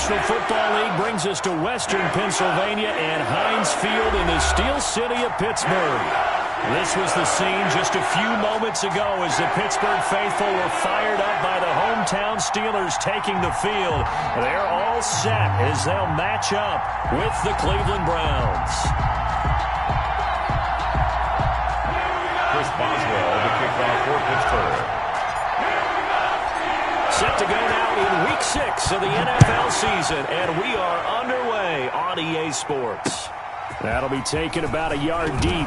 National Football League brings us to Western Pennsylvania and Heinz Field in the Steel City of Pittsburgh. This was the scene just a few moments ago as the Pittsburgh faithful were fired up by the hometown Steelers taking the field. They're all set as they'll match up with the Cleveland Browns. Chris Boswell, the kickoff for Pittsburgh. Set to go now in Week 6 of the NFL season, and we are underway on EA Sports. That'll be taken about a yard deep.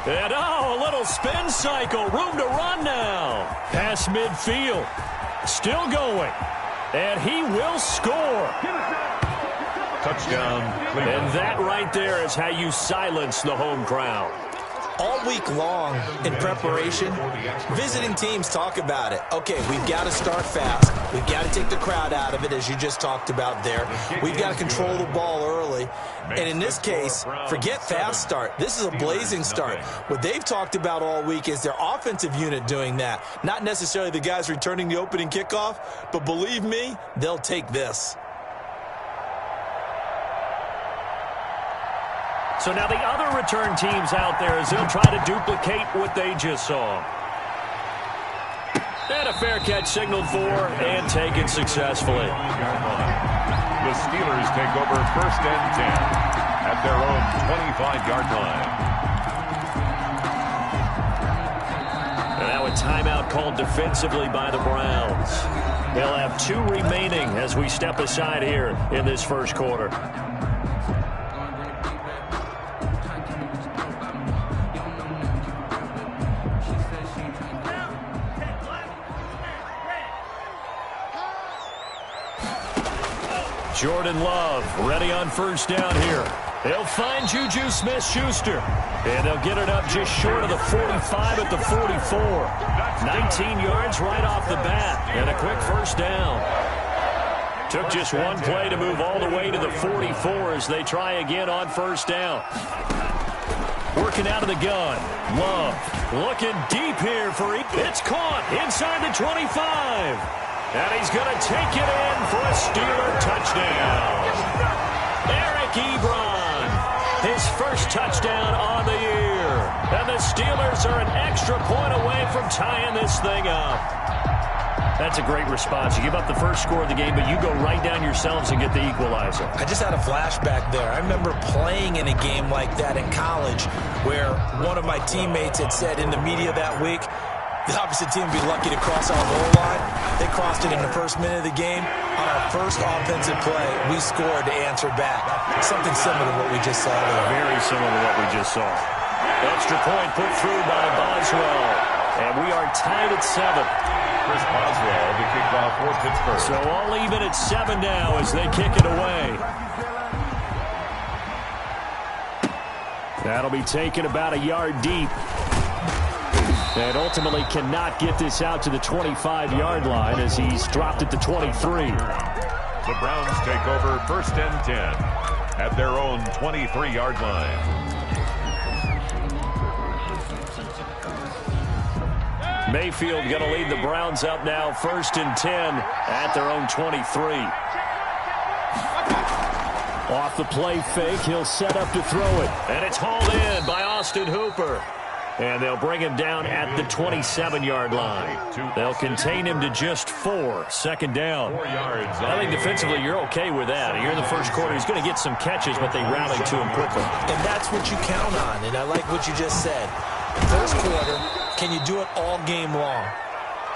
And a little spin cycle. Room to run now. Past midfield. Still going. And he will score. Touchdown, Cleveland. And that right there is how you silence the home crowd. All week long in preparation, visiting teams talk about it. Okay, we've got to start fast. We've got to take the crowd out of it, as you just talked about there. We've got to control the ball early. And in this case, forget fast start. This is a blazing start. What they've talked about all week is their offensive unit doing that. Not necessarily the guys returning the opening kickoff, but believe me, they'll take this. So now the other return teams out there as they'll try to duplicate what they just saw. And a fair catch signaled for and taken successfully. The Steelers take over 1st and 10 at their own 25-yard line. And now a timeout called defensively by the Browns. They'll have 2 remaining as we step aside here in this first quarter. Jordan Love ready on 1st down here. They'll find Juju Smith-Schuster. And they'll get it up just short of the 45 at the 44. 19 yards right off the bat. And a quick 1st down. Took just one play to move all the way to the 44 as they try again on 1st down. Working out of the gun. Love looking deep here for it's caught inside the 25. And he's going to take it in for a Steeler touchdown. Eric Ebron, his first touchdown on the year. And the Steelers are an extra point away from tying this thing up. That's a great response. You give up the first score of the game, but you go right down yourselves and get the equalizer. I just had a flashback there. I remember playing in a game like that in college where one of my teammates had said in the media that week, the opposite team would be lucky to cross our goal line. They crossed it in the first minute of the game. On our first offensive play, we scored to answer back. Something similar to what we just saw there. Very similar to what we just saw. Extra point put through by Boswell. And we are tied at 7. Chris Boswell, the kickoff for Pittsburgh. So all even at 7 now as they kick it away. That'll be taken about a yard deep. And ultimately cannot get this out to the 25-yard line as he's dropped at the 23. The Browns take over 1st and 10 at their own 23-yard line. Mayfield going to lead the Browns up now 1st and 10 at their own 23. Off the play fake, he'll set up to throw it. And it's hauled in by Austin Hooper. And they'll bring him down at the 27-yard line. They'll contain him to just 4. 2nd down. 4 yards. I think defensively you're okay with that. Here in the first quarter, he's going to get some catches, but they rallied to him quickly. And that's what you count on, and I like what you just said. First quarter, can you do it all game long?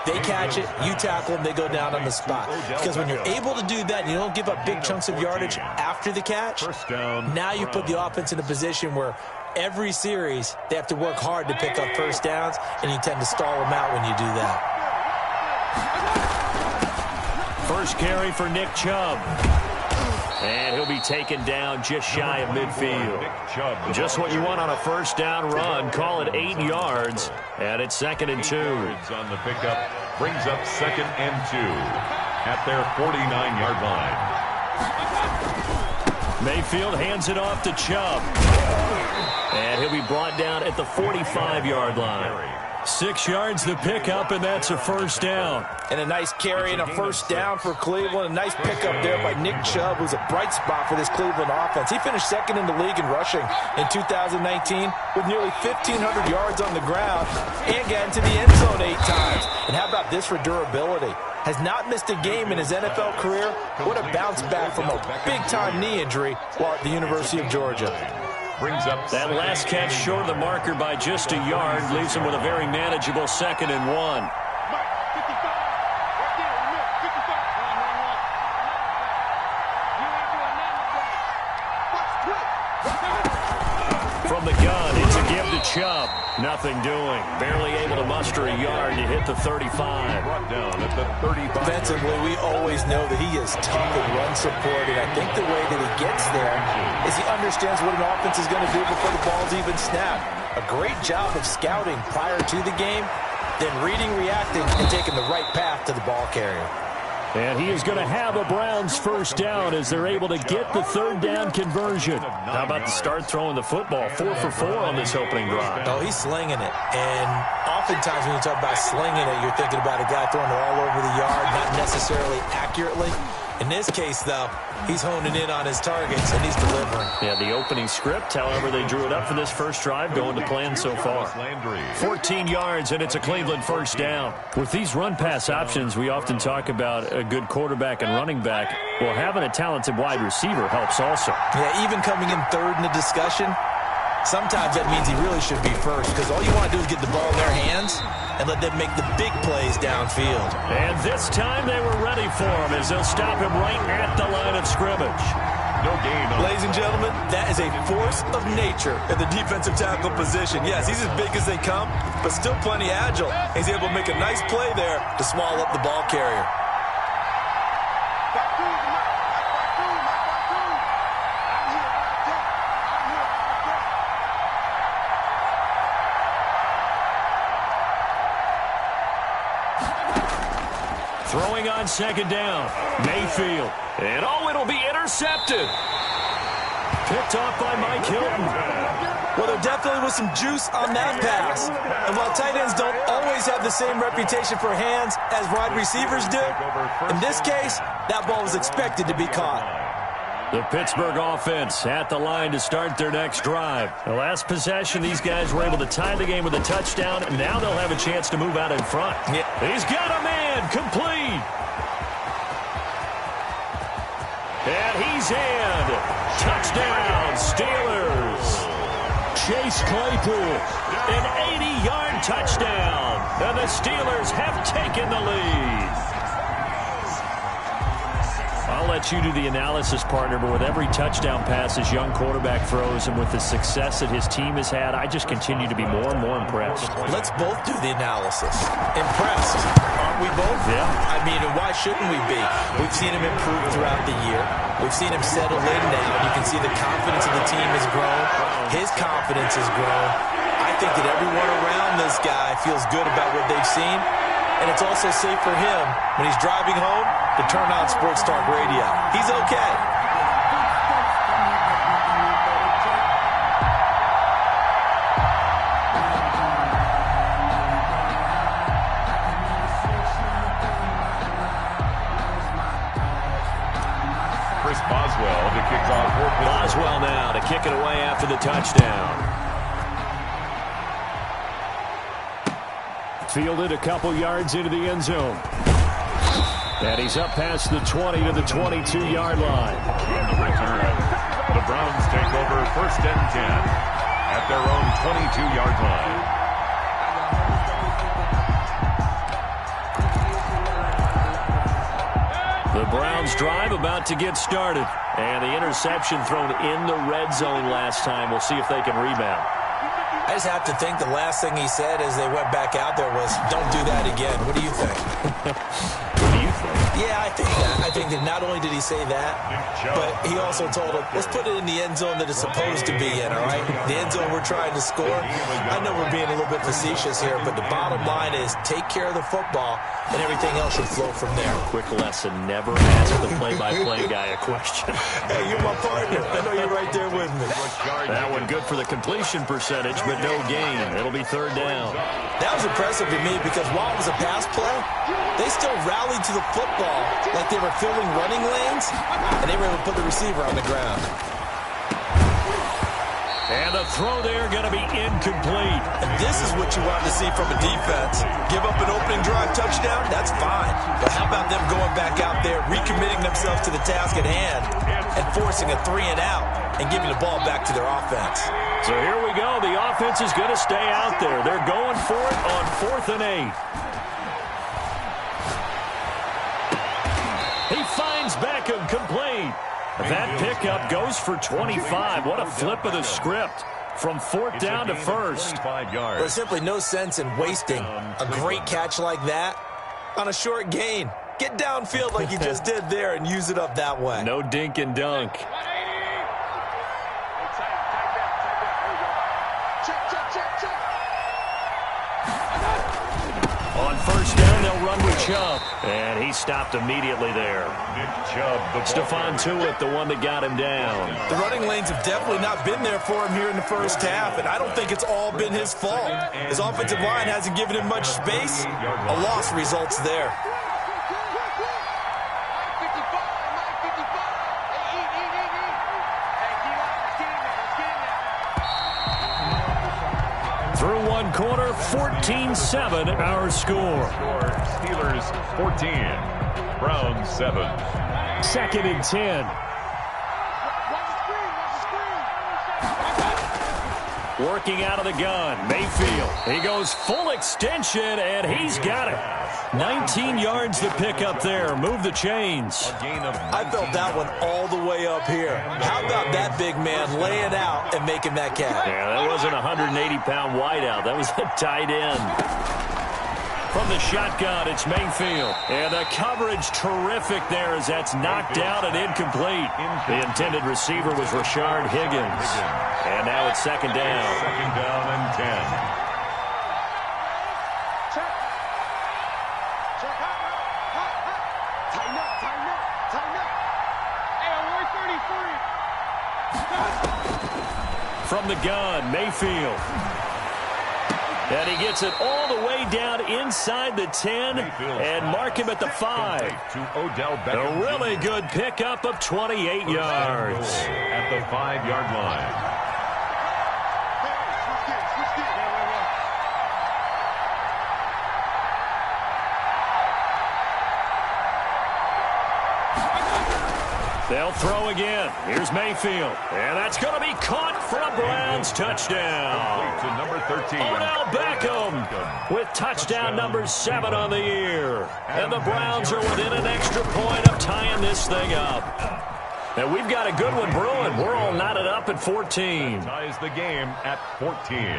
They catch it, you tackle them, they go down on the spot. Because when you're able to do that and you don't give up big chunks of yardage after the catch, now you put the offense in a position where every series they have to work hard to pick up 1st downs, and you tend to stall them out when you do that. First carry for Nick Chubb. And he'll be taken down just shy of midfield. Just what you want on a 1st down run. Call it 8 yards. And it's 2nd and 2. On the pickup brings up 2nd and 2 at their 49-yard line. Mayfield hands it off to Chubb. And he'll be brought down at the 45-yard line. 6 yards the pickup, and that's a first down. And a nice carry and a first down for Cleveland. A nice pickup there by Nick Chubb, who's a bright spot for this Cleveland offense. He finished second in the league in rushing in 2019 with nearly 1,500 yards on the ground and got into the end zone 8 times. And how about this for durability? Has not missed a game in his NFL career. What a bounce back from a big-time knee injury while at the University of Georgia. Brings up that last catch short of the marker by just a yard, leaves him with a very manageable 2nd and 1. From the gun, it's a give to Chubb. Nothing doing. Barely able to muster a yard to hit the 35. Brought down at the 35. Defensively, we always know that he is tough in run support, and I think the way that he gets there is he understands what an offense is going to do before the ball's even snapped. A great job of scouting prior to the game, then reading, reacting, and taking the right path to the ball carrier. And he is going to have a Browns first down as they're able to get the 3rd down conversion. How about the start throwing the football? 4 for 4 on this opening drive. Oh, he's slinging it. And oftentimes when you talk about slinging it, you're thinking about a guy throwing it all over the yard, not necessarily accurately. In this case, though, he's honing in on his targets, and he's delivering. Yeah, the opening script, however, they drew it up for this first drive, going to plan so far. 14 yards, and it's a Cleveland first down. With these run-pass options, we often talk about a good quarterback and running back. Well, having a talented wide receiver helps also. Yeah, even coming in 3rd in the discussion, sometimes that means he really should be first, because all you want to do is get the ball in their hands and let them make the big plays downfield. And this time they were ready for him as they'll stop him right at the line of scrimmage. No gain. Ladies and gentlemen, that is a force of nature in the defensive tackle position. Yes, he's as big as they come, but still plenty agile. He's able to make a nice play there to swallow up the ball carrier. Throwing on 2nd down, Mayfield. And it'll be intercepted. Picked off by Mike Hilton. Well, there definitely was some juice on that pass. And while tight ends don't always have the same reputation for hands as wide receivers do, in this case, that ball was expected to be caught. The Pittsburgh offense at the line to start their next drive. The last possession, these guys were able to tie the game with a touchdown, and now they'll have a chance to move out in front. Yeah. He's got a man, complete. And he's in. Touchdown, Steelers. Chase Claypool, an 80-yard touchdown. And the Steelers have taken the lead. I'll let you do the analysis, partner, but with every touchdown pass his young quarterback throws and with the success that his team has had, I just continue to be more and more impressed. Let's both do the analysis. Impressed, aren't we both? Yeah. I mean, and why shouldn't we be? We've seen him improve throughout the year. We've seen him settle in now. You can see the confidence of the team has grown. His confidence has grown. I think that everyone around this guy feels good about what they've seen. And it's also safe for him when he's driving home to turn on Sports Talk Radio. He's okay. Chris Boswell to kick off. Boswell now to kick it away after the touchdown. Fielded a couple yards into the end zone. And he's up past the 20 to the 22-yard line. In the return, the Browns take over 1st and 10 at their own 22-yard line. The Browns drive about to get started. And the interception thrown in the red zone last time. We'll see if they can rebound. I just have to think the last thing he said as they went back out there was, don't do that again. What do you think? What do you think? Yeah, I think that. I think that not only did he say that, but he also told him, let's put it in the end zone that it's supposed to be in, all right? The end zone we're trying to score. I know we're being a little bit facetious here, but the bottom line is take care of the football, and everything else should flow from there. Quick lesson, never ask the play-by-play guy a question. Hey, you're my partner. I know you're right there with me. That one good for the completion percentage, but no gain. It'll be 3rd down. That was impressive to me because while it was a pass play, they still rallied to the football like they were filling running lanes, and they were able to put the receiver on the ground. And the throw there going to be incomplete. And this is what you want to see from a defense. Give up an opening drive touchdown, that's fine. But how about them going back out there, recommitting themselves to the task at hand, and forcing a 3-and-out and giving the ball back to their offense. So here we go. The offense is going to stay out there. They're going for it on 4th and 8. He finds Beckham complete. That pickup goes for 25. What a flip of the script. From 4th down to 1st. There's simply no sense in wasting a great catch like that on a short gain. Get downfield like you just did there and use it up that way. No dink and dunk. On 1st down, they'll run with Chubb. And he stopped immediately there. Stephon Tuitt, the one that got him down. The running lanes have definitely not been there for him here in the first half, and I don't think it's all been his fault. His offensive line hasn't given him much space. A loss results there. Through one quarter, 14-7 our score. Steelers 14, Browns 7. 2nd and 10. Working out of the gun, Mayfield. He goes full extension, and he's got it. 19 yards to pick up there. Move the chains. I felt that one all the way up here. How about that big man laying out and making that catch? Yeah, that wasn't a 180-pound wideout. That was a tight end. From the shotgun, it's Mayfield. And the coverage terrific there as that's knocked down and incomplete. The intended receiver was Rashard Higgins. And now it's 2nd down. 2nd down and 10. From the gun, Mayfield. And he gets it all the way down inside the 10 and mark him at the 5. A really good pickup of 28 yards. At the 5-yard line. They'll throw again. Here's Mayfield. And that's going to be caught for a Browns touchdown. To number 13. Odell Beckham with touchdown number 7 on the year. And the Browns are within an extra point of tying this thing up. And we've got a good one brewing. We're all knotted up at 14. Ties the game at 14.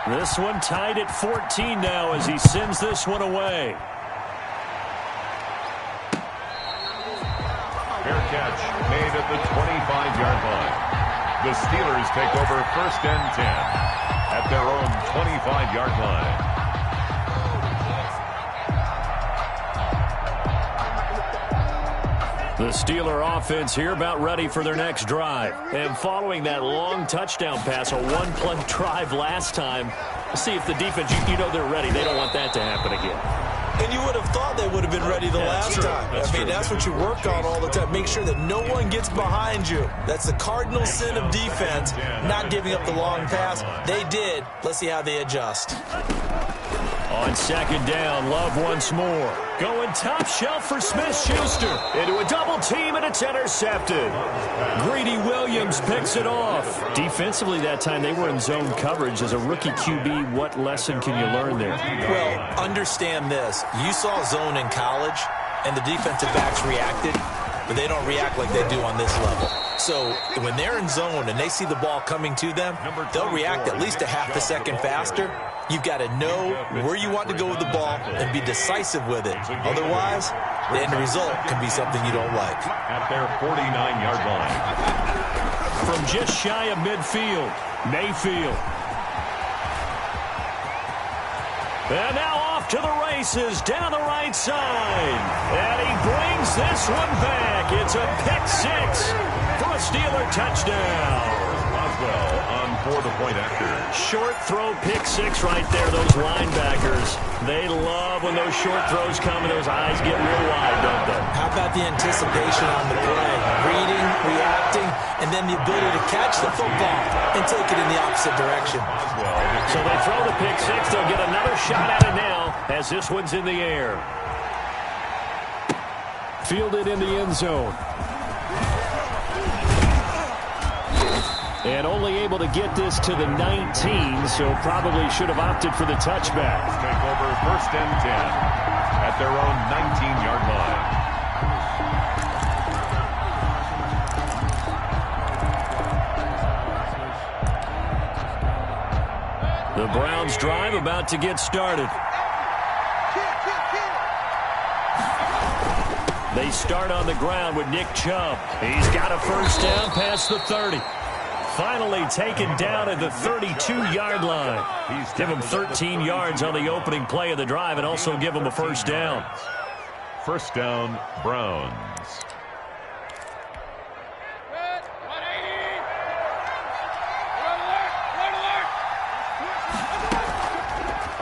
This one tied at 14 now as he sends this one away. Fair catch made at the 25-yard line. The Steelers take over 1st and 10 at their own 25-yard line. The Steeler offense here about ready for their next drive. And following that long touchdown pass, a one-play drive last time, see if the defense, you know they're ready. They don't want that to happen again. And you would have thought they would have been ready the last time. I mean, that's what you work on all the time. Make sure that no one gets behind you. That's the cardinal sin of defense, not giving up the long pass. They did. Let's see how they adjust. On 2nd down, Love once more. Going top shelf for Smith-Schuster. Into a double team, and it's intercepted. Greedy Williams picks it off. Defensively that time, they were in zone coverage. As a rookie QB, what lesson can you learn there? Well, understand this. You saw zone in college, and the defensive backs reacted, but they don't react like they do on this level. So when they're in zone and they see the ball coming to them, they'll react at least a half a second faster. You've got to know where you want to go with the ball and be decisive with it. Otherwise, the end result can be something you don't like. At their 49-yard line. From just shy of midfield, Mayfield. And now off to the races down the right side. And he brings this one back. It's a pick 6 for a Steeler touchdown. Boswell on for the point after. Short throw, pick six right there. Those linebackers, they love when those short throws come and those eyes get real wide, don't they? How about the anticipation on the play? Reading, reacting, and then the ability to catch the football and take it in the opposite direction. So they throw the pick six. They'll get another shot at it now as this one's in the air. Fielded in the end zone. And only able to get this to the 19, so probably should have opted for the touchback. Take over first and 10 at their own 19-yard line. The Browns drive about to get started. They start on the ground with Nick Chubb. He's got a first down past the 30. Finally taken down at the 32-yard line. Give him 13 yards on the opening play of the drive and also give him a first down. First down, Browns.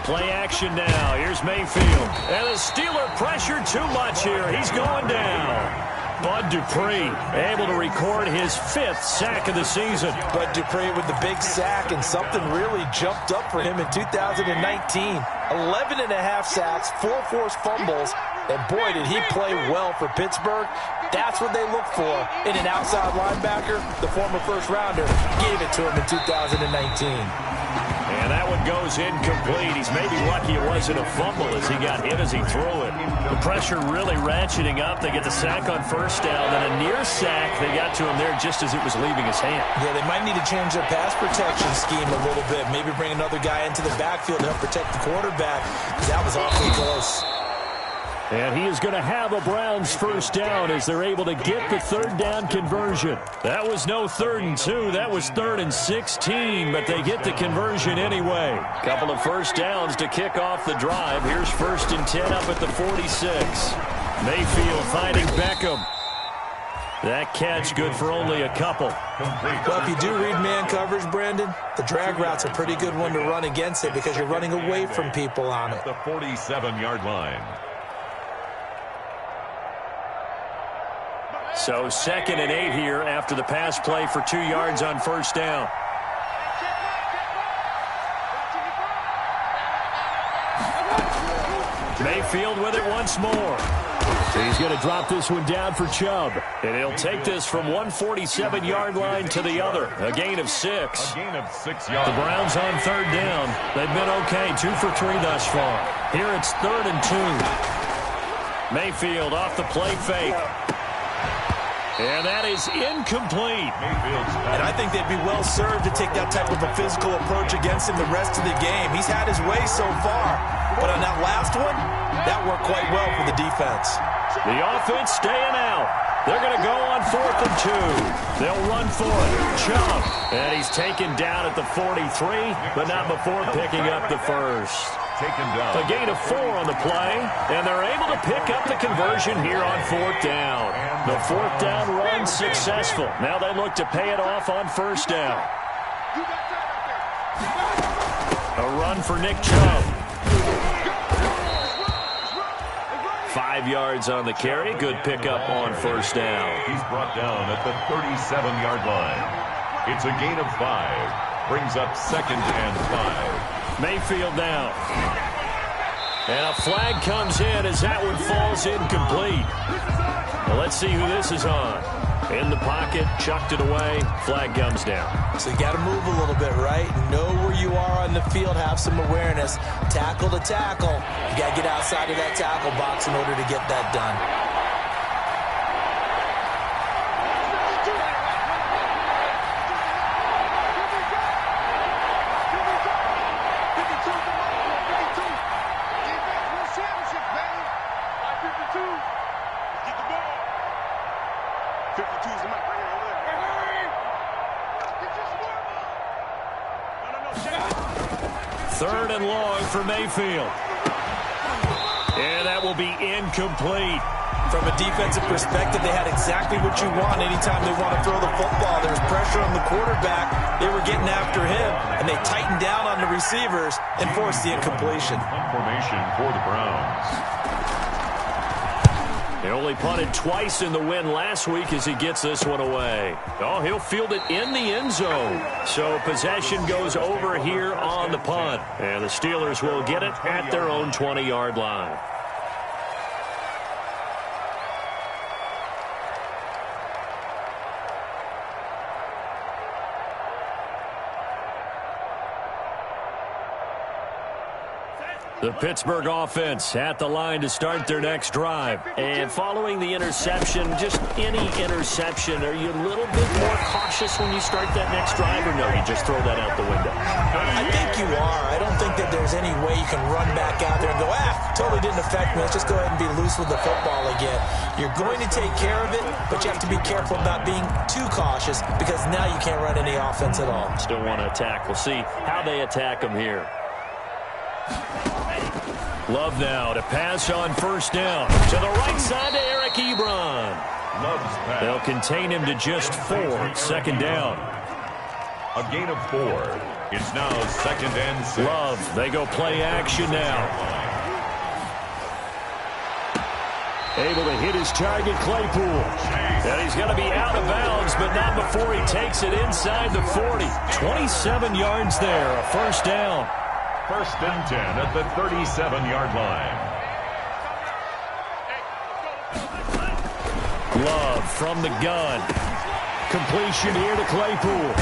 Play action now. Here's Mayfield. And the Steeler pressure too much here. He's going down. Bud Dupree able to record his 5th sack of the season. Bud Dupree with the big sack, and something really jumped up for him in 2019. 11.5 sacks, 4 forced fumbles, and boy, did he play well for Pittsburgh. That's what they look for in an outside linebacker. The former first-rounder gave it to him in 2019. And that one goes incomplete. He's maybe lucky it wasn't a fumble as he got hit as he threw it. The pressure really ratcheting up. They get the sack on first down. Then a near sack. They got to him there just as it was leaving his hand. Yeah, they might need to change their pass protection scheme a little bit. Maybe bring another guy into the backfield to help protect the quarterback. That was awfully close. And he is going to have a Browns first down as they're able to get the third down conversion. That was no 3rd and 2. That was 3rd and 16, but they get the conversion anyway. Couple of first downs to kick off the drive. Here's 1st and 10 up at the 46. Mayfield finding Beckham. That catch good for only a couple. Well, if you do read man coverage, Brandon, the drag route's a pretty good one to run against it because you're running away from people on it. The 47-yard line. So 2nd and 8 here after the pass play for 2 yards on first down. Mayfield with it once more. So he's going to drop this one down for Chubb. And he'll take this from 147-yard line to the other. A gain of 6. A gain of 6 yards. The Browns on 3rd down. They've been okay, 2 for 3 thus far. Here it's 3rd and 2. Mayfield off the play fake. And that is incomplete. And I think they'd be well served to take that type of a physical approach against him the rest of the game. He's had his way so far. But on that last one, that worked quite well for the defense. The offense staying out. They're going to go on 4th and 2. They'll run for it. Chubb. And he's taken down at the 43, but not before picking up the first. Taken down. A gain of 4 on the play, and they're able to pick up the conversion here on 4th down. The 4th down run successful. Now they look to pay it off on first down. A run for Nick Chubb. 5 yards on the carry. Good pickup on first down. He's brought down at the 37-yard line. It's a gain of 5. Brings up 2nd and 5. Mayfield now. And a flag comes in as that one falls incomplete. Well, let's see who this is on. In the pocket, chucked it away, flag comes down. So you got to move a little bit, right? Know where you are on the field, have some awareness. Tackle to tackle. You got to get outside of that tackle box in order to get that done. Third and long for Mayfield. And that will be incomplete. From a defensive perspective, they had exactly what you want anytime they want to throw the football. There was pressure on the quarterback. They were getting after him, and they tightened down on the receivers and forced the incompletion. Formation for the Browns. He only punted twice in the win last week as he gets this one away. Oh, he'll field it in the end zone. So possession goes over here on the punt. And the Steelers will get it at their own 20-yard line. The Pittsburgh offense at the line to start their next drive. And following the interception, just any interception, are you a little bit more cautious when you start that next drive, or no, you just throw that out the window? I think you are. I don't think that there's any way you can run back out there and go, totally didn't affect me. Let's just go ahead and be loose with the football again. You're going to take care of it, but you have to be careful about being too cautious because now you can't run any offense at all. Still want to attack. We'll see how they attack them here. Love now to pass on first down. To the right side to Eric Ebron. Love's pass. They'll contain him to just 4. Second down. A gain of 4. It's now 2nd and 6. Love, they go play action now. Able to hit his target, Claypool. And he's going to be out of bounds, but not before he takes it inside the 40. 27 yards there, a first down. 1st and 10 at the 37-yard line. Love from the gun. Completion here to Claypool.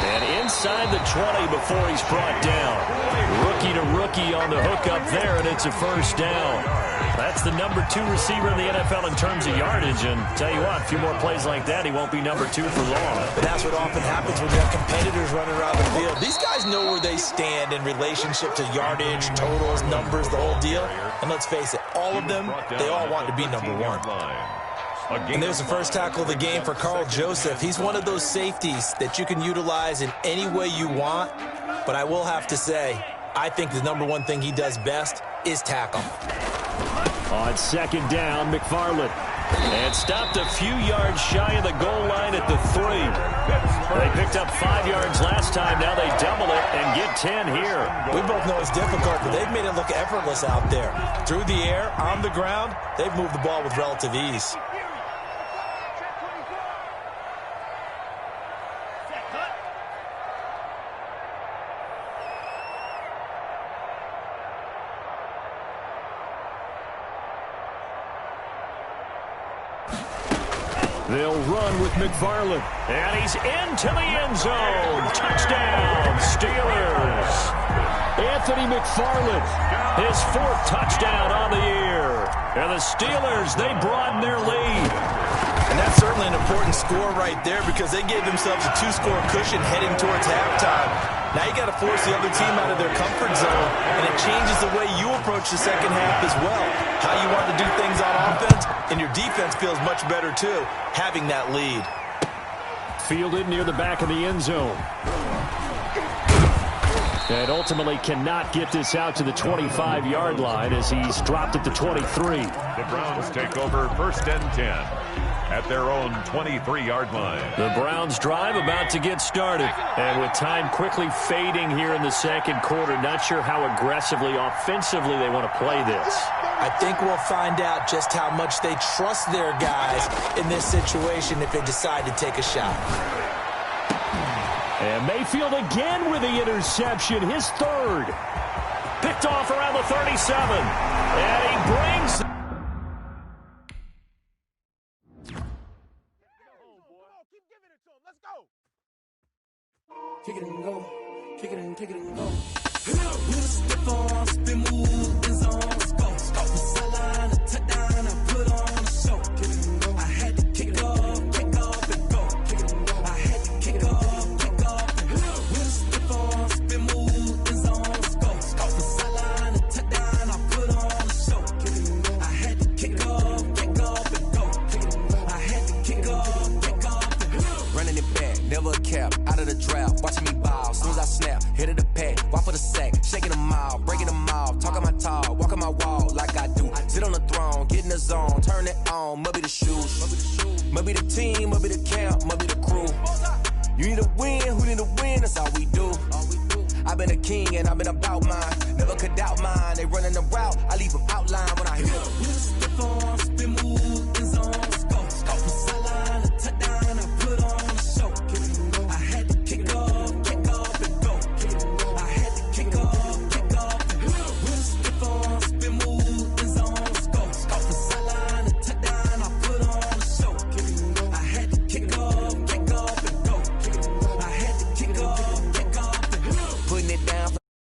And inside the 20 before he's brought down. Rookie to rookie on the hook up there, and it's a first down. That's the number 2 receiver in the NFL in terms of yardage. And tell you what, a few more plays like that, he won't be number 2 for long. But that's what often happens when you have competitors running around the field. These guys know where they stand in relationship to yardage, totals, numbers, the whole deal. And let's face it, all of them, they all want to be number 1. And there's the first tackle of the game for Carl Joseph. He's one of those safeties that you can utilize in any way you want. But I will have to say, I think the number 1 thing he does best is tackle. On second down, McFarland. And stopped a few yards shy of the goal line at the 3. They picked up 5 yards last time. Now they double it and get 10 here. We both know it's difficult, but they've made it look effortless out there. Through the air, on the ground, they've moved the ball with relative ease. They'll run with McFarland. And he's into the end zone. Touchdown, Steelers. Anthony McFarland, his 4th touchdown on the year. And the Steelers, they broaden their lead. And that's certainly an important score right there because they gave themselves a 2-score cushion heading towards halftime. Now you got to force the other team out of their comfort zone, and it changes the way you approach the second half as well. How you want to do things on offense, and your defense feels much better too, having that lead. Fielded near the back of the end zone. And ultimately cannot get this out to the 25-yard line as he's dropped at the 23. The Browns take over 1st and 10 at their own 23-yard line. The Browns drive about to get started. And with time quickly fading here in the second quarter, not sure how aggressively, offensively they want to play this. I think we'll find out just how much they trust their guys in this situation if they decide to take a shot. And Mayfield again with the interception, his 3rd. Picked off around the 37. And he brings... Kick it and go. Kick it and go. With a step on, spin move, in zone, let's go. Off the sideline, a touchdown, I put on a show. Kick it and go. I had to kick off and go. Kick it and go. I had to kick off and go. With a step on, spin move, in zone, let's go. Off the sideline, a touchdown, I put on a show. Kick it and go. I had to kick off and go. Kick it and go. I had to kick off and go. Running it back, never a cap, out of the draft, watching me ball. Soon as I snap, hit of the pad, walk for the sack, shaking them out, breaking them off, talking my talk, walking my wall like I do. Sit on the throne, get in the zone, turn it be the team, I'll be the camp, I'll be the crew. You need a win, who need a win, that's all we do. I've been a king and I've been about mine. Never could doubt mine. They running the route, I leave them outlined when I hit them.